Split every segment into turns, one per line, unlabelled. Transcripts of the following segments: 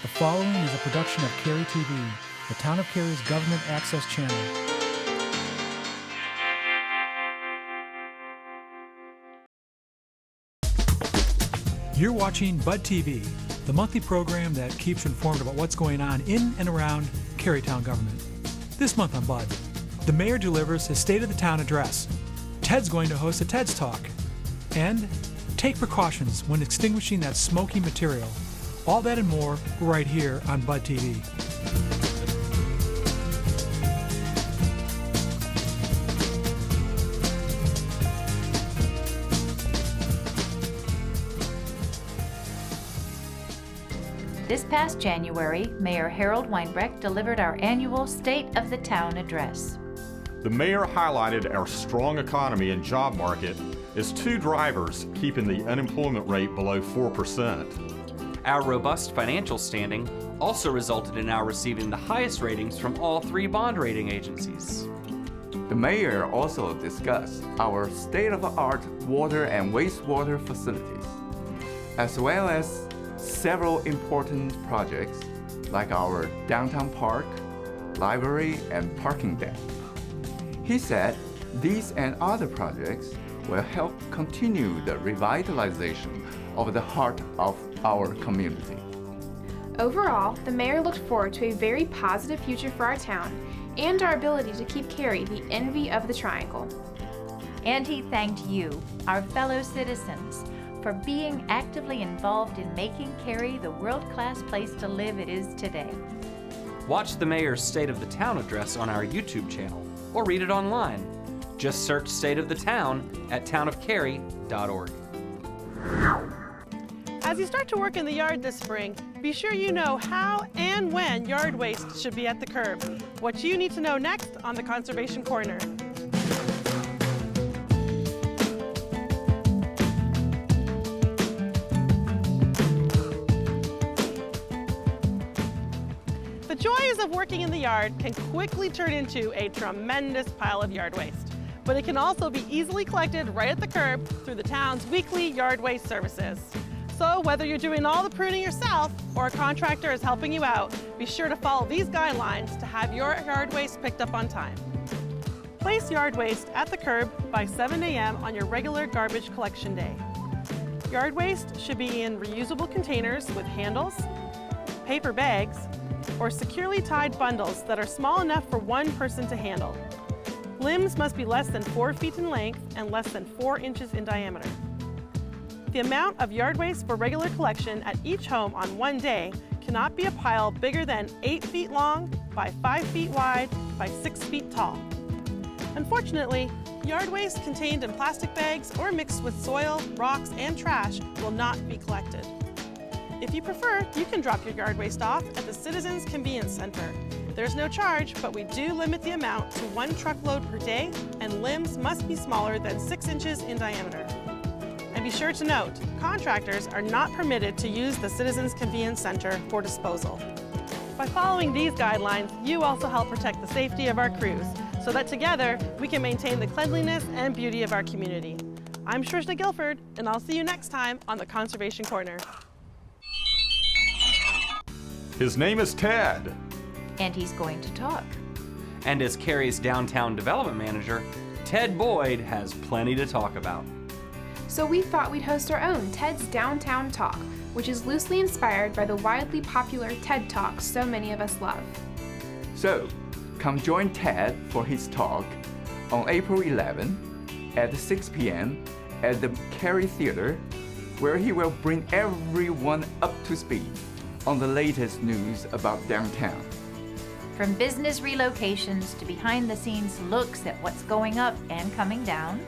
The following is a production of Cary TV, the Town of Cary's government access channel. You're watching Bud TV, the monthly program that keeps you informed about what's going on in and around Cary Town Government. This month on Bud, the mayor delivers his State of the Town address. Ted's going to host a Ted's Talk. And take precautions when extinguishing that smoky material. All that and more right here on Bud TV.
This past January, Mayor Harold Weinbrecht delivered our annual State of the Town address.
The mayor highlighted our strong economy and job market as two drivers keeping the unemployment rate below 4%.
Our robust financial standing also resulted in our receiving the highest ratings from all three bond rating agencies.
The mayor also discussed our state-of-the-art water and wastewater facilities, as well as several important projects like our downtown park, library, and parking deck. He said these and other projects will help continue the revitalization of the heart of our community.
Overall, the mayor looked forward to a very positive future for our town and our ability to keep Cary the envy of the Triangle.
And he thanked you, our fellow citizens, for being actively involved in making Cary the world-class place to live it is today.
Watch the mayor's State of the Town address on our YouTube channel or read it online. Just search State of the Town at townofcary.org.
As you start to work in the yard this spring, be sure you know how and when yard waste should be at the curb. What you need to know next on the Conservation Corner. The joys of working in the yard can quickly turn into a tremendous pile of yard waste, but it can also be easily collected right at the curb through the town's weekly yard waste services. So whether you're doing all the pruning yourself or a contractor is helping you out, be sure to follow these guidelines to have your yard waste picked up on time. Place yard waste at the curb by 7 a.m. on your regular garbage collection day. Yard waste should be in reusable containers with handles, paper bags, or securely tied bundles that are small enough for one person to handle. Limbs must be less than 4 feet in length and less than 4 inches in diameter. The amount of yard waste for regular collection at each home on one day cannot be a pile bigger than 8 feet long by 5 feet wide by 6 feet tall. Unfortunately, yard waste contained in plastic bags or mixed with soil, rocks, and trash will not be collected. If you prefer, you can drop your yard waste off at the Citizens Convenience Center. There's no charge, but we do limit the amount to 1 truckload per day, and limbs must be smaller than 6 inches in diameter. And be sure to note, contractors are not permitted to use the Citizens Convenience Center for disposal. By following these guidelines, you also help protect the safety of our crews, so that together we can maintain the cleanliness and beauty of our community. I'm Shrishna Guilford, and I'll see you next time on the Conservation Corner.
His name is Ted.
And he's going to talk.
And as Cary's Downtown Development Manager, Ted Boyd has plenty to talk about.
So we thought we'd host our own Ted's Downtown Talk, which is loosely inspired by the widely popular TED Talks so many of us love.
So, come join Ted for his talk on April 11 at 6 p.m. at the Cary Theater, where he will bring everyone up to speed on the latest news about downtown.
From business relocations to behind-the-scenes looks at what's going up and coming down,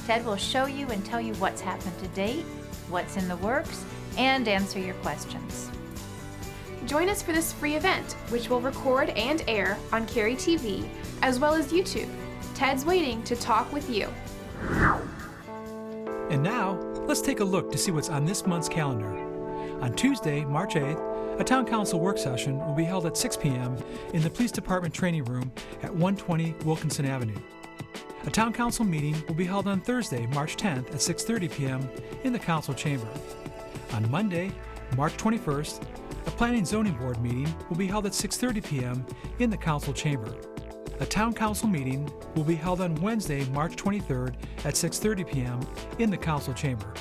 Ted will show you and tell you what's happened to date, what's in the works, and answer your questions.
Join us for this free event, which will record and air on Cary TV, as well as YouTube. Ted's waiting to talk with you.
And now, let's take a look to see what's on this month's calendar. On Tuesday, March 8th, a Town Council work session will be held at 6 p.m. in the Police Department Training Room at 120 Wilkinson Avenue. A Town Council meeting will be held on Thursday, March 10th at 6:30 p.m. in the Council Chamber. On Monday, March 21st, A Planning and Zoning Board meeting will be held at 6:30 p.m. in the council chamber. A Town Council meeting will be held on Wednesday, March 23rd at 6:30 p.m. in the council chamber.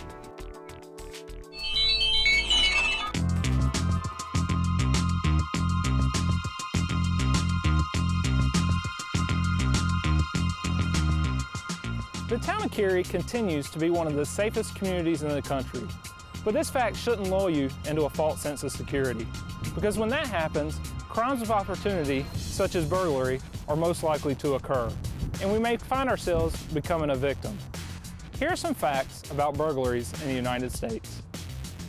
The town of Cary continues to be one of the safest communities in the country, but this fact shouldn't lull you into a false sense of security, because when that happens, crimes of opportunity, such as burglary, are most likely to occur, and we may find ourselves becoming a victim. Here are some facts about burglaries in the United States.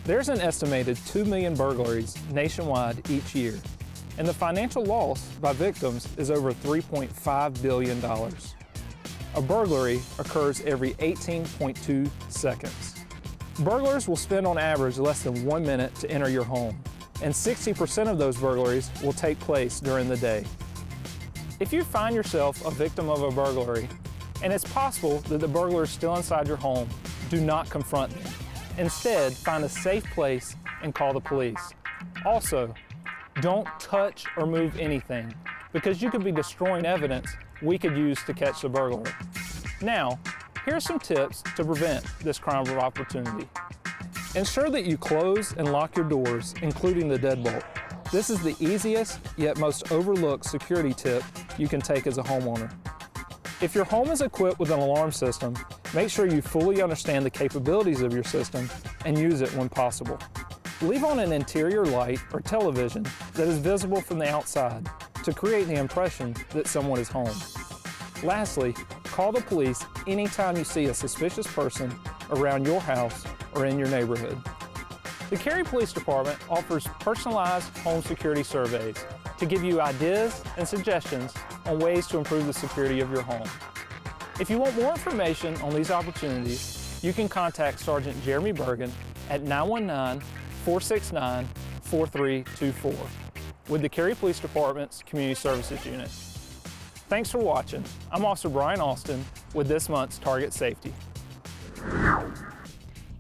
There's an estimated 2 million burglaries nationwide each year, and the financial loss by victims is over $3.5 billion. A burglary occurs every 18.2 seconds. Burglars will spend on average less than 1 minute to enter your home, and 60% of those burglaries will take place during the day. If you find yourself a victim of a burglary, and it's possible that the burglar is still inside your home, do not confront them. Instead, find a safe place and call the police. Also, don't touch or move anything, because you could be destroying evidence we could use to catch the burglar. Now, here are some tips to prevent this crime of opportunity. Ensure that you close and lock your doors, including the deadbolt. This is the easiest yet most overlooked security tip you can take as a homeowner. If your home is equipped with an alarm system, make sure you fully understand the capabilities of your system and use it when possible. Leave on an interior light or television that is visible from the outside to create the impression that someone is home. Lastly, call the police anytime you see a suspicious person around your house or in your neighborhood. The Cary Police Department offers personalized home security surveys to give you ideas and suggestions on ways to improve the security of your home. If you want more information on these opportunities, you can contact Sergeant Jeremy Bergen at 919-469-4324 with the Cary Police Department's Community Services Unit. Thanks for watching. I'm Officer Brian Austin with this month's Target Safety.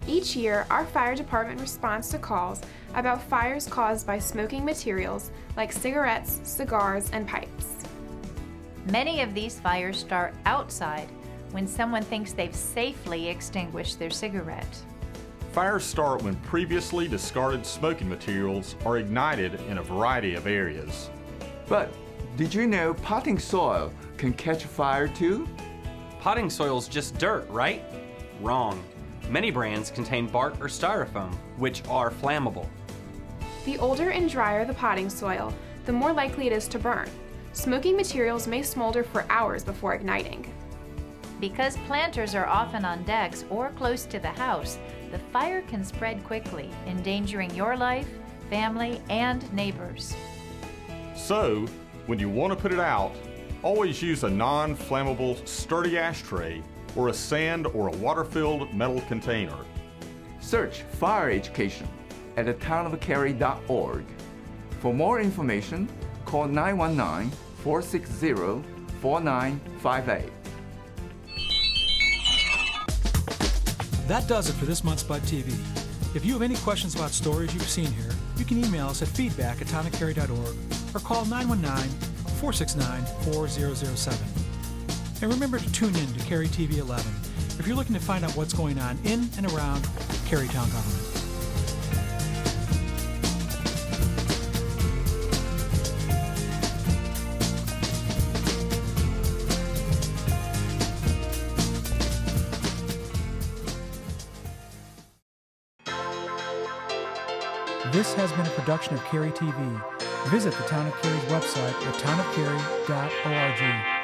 Each year, our fire department responds to calls about fires caused by smoking materials like cigarettes, cigars, and pipes.
Many of these fires start outside when someone thinks they've safely extinguished their cigarette.
Fires start when previously discarded smoking materials are ignited in a variety of areas.
But did you know potting soil can catch fire too?
Potting soil's just dirt, right? Wrong. Many brands contain bark or styrofoam, which are flammable.
The older and drier the potting soil, the more likely it is to burn. Smoking materials may smolder for hours before igniting.
Because planters are often on decks or close to the house, the fire can spread quickly, endangering your life, family, and neighbors.
So, when you want to put it out, always use a non-flammable sturdy ashtray or a sand or a water-filled metal container.
Search fire education at townofcary.org. For more information, call 919-460-4958.
That does it for this month's Bud TV. If you have any questions about stories you've seen here, you can email us at feedback@townofcary.org or call 919-469-4007. And remember to tune in to Cary TV 11 if you're looking to find out what's going on in and around Cary Town Government. This has been a production of Cary TV. Visit the Town of Cary's website at townofcary.org.